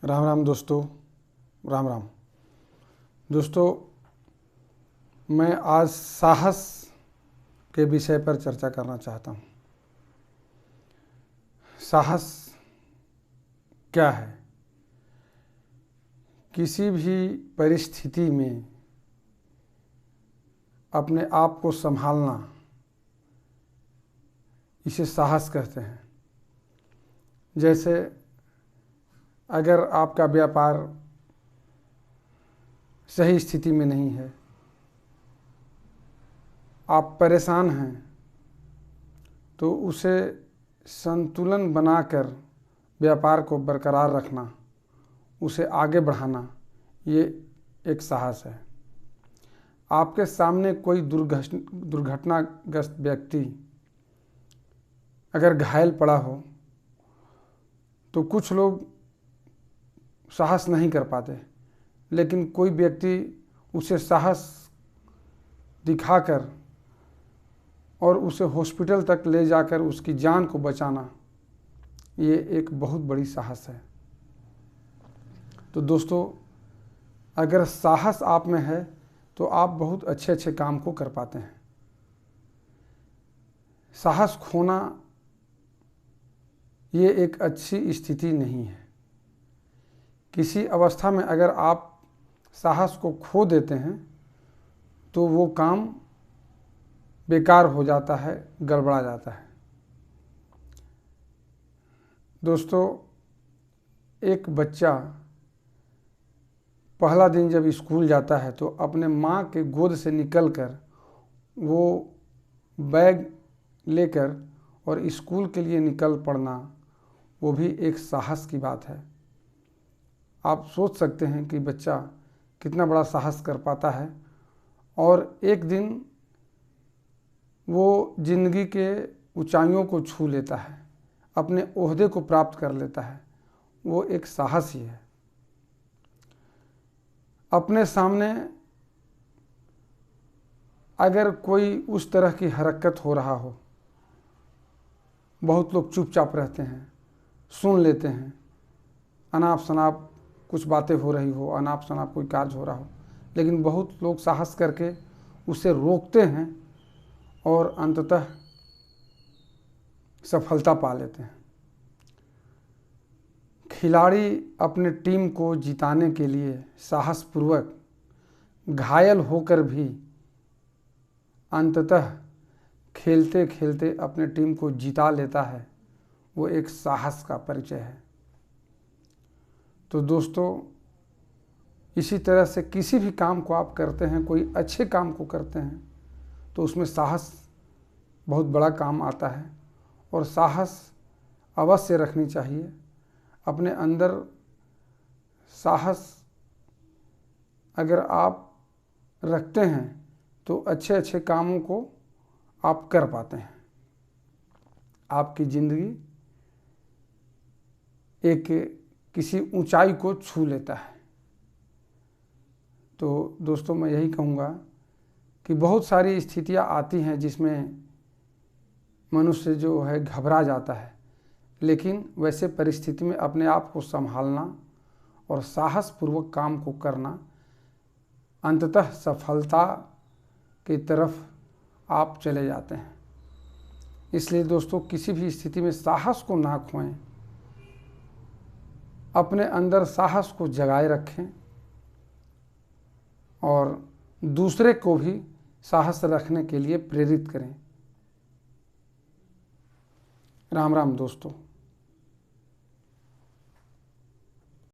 राम राम दोस्तों, राम राम दोस्तों। मैं आज साहस के विषय पर चर्चा करना चाहता हूँ। साहस क्या है? किसी भी परिस्थिति में अपने आप को संभालना, इसे साहस कहते हैं। जैसे अगर आपका व्यापार सही स्थिति में नहीं है, आप परेशान हैं, तो उसे संतुलन बनाकर व्यापार को बरकरार रखना, उसे आगे बढ़ाना, ये एक साहस है। आपके सामने कोई दुर्घटनाग्रस्त व्यक्ति अगर घायल पड़ा हो तो कुछ लोग साहस नहीं कर पाते, लेकिन कोई व्यक्ति उसे साहस दिखाकर और उसे हॉस्पिटल तक ले जाकर उसकी जान को बचाना, ये एक बहुत बड़ी साहस है। तो दोस्तों, अगर साहस आप में है तो आप बहुत अच्छे अच्छे काम को कर पाते हैं। साहस खोना ये एक अच्छी स्थिति नहीं है। किसी अवस्था में अगर आप साहस को खो देते हैं तो वो काम बेकार हो जाता है, गड़बड़ा जाता है। दोस्तों, एक बच्चा पहला दिन जब स्कूल जाता है तो अपने माँ के गोद से निकलकर वो बैग लेकर और स्कूल के लिए निकल पड़ना, वो भी एक साहस की बात है। आप सोच सकते हैं कि बच्चा कितना बड़ा साहस कर पाता है, और एक दिन वो जिंदगी के ऊंचाइयों को छू लेता है, अपने ओहदे को प्राप्त कर लेता है। वो एक साहस ही है। अपने सामने अगर कोई उस तरह की हरकत हो रहा हो, बहुत लोग चुपचाप रहते हैं, सुन लेते हैं। अनाप शनाप कुछ बातें हो रही हो, अनाप शनाप कोई कार्य हो रहा हो, लेकिन बहुत लोग साहस करके उसे रोकते हैं और अंततः सफलता पा लेते हैं। खिलाड़ी अपने टीम को जिताने के लिए साहसपूर्वक घायल होकर भी अंततः खेलते खेलते अपने टीम को जिता लेता है। वो एक साहस का परिचय है। तो दोस्तों, इसी तरह से किसी भी काम को आप करते हैं, कोई अच्छे काम को करते हैं, तो उसमें साहस बहुत बड़ा काम आता है। और साहस अवश्य रखनी चाहिए। अपने अंदर साहस अगर आप रखते हैं तो अच्छे अच्छे कामों को आप कर पाते हैं। आपकी ज़िंदगी एक किसी ऊंचाई को छू लेता है। तो दोस्तों, मैं यही कहूँगा कि बहुत सारी स्थितियाँ आती हैं जिसमें मनुष्य जो है घबरा जाता है, लेकिन वैसे परिस्थिति में अपने आप को संभालना और साहसपूर्वक काम को करना, अंततः सफलता की तरफ आप चले जाते हैं। इसलिए दोस्तों, किसी भी स्थिति में साहस को ना खोएं, अपने अंदर साहस को जगाए रखें और दूसरे को भी साहस रखने के लिए प्रेरित करें। राम राम दोस्तों।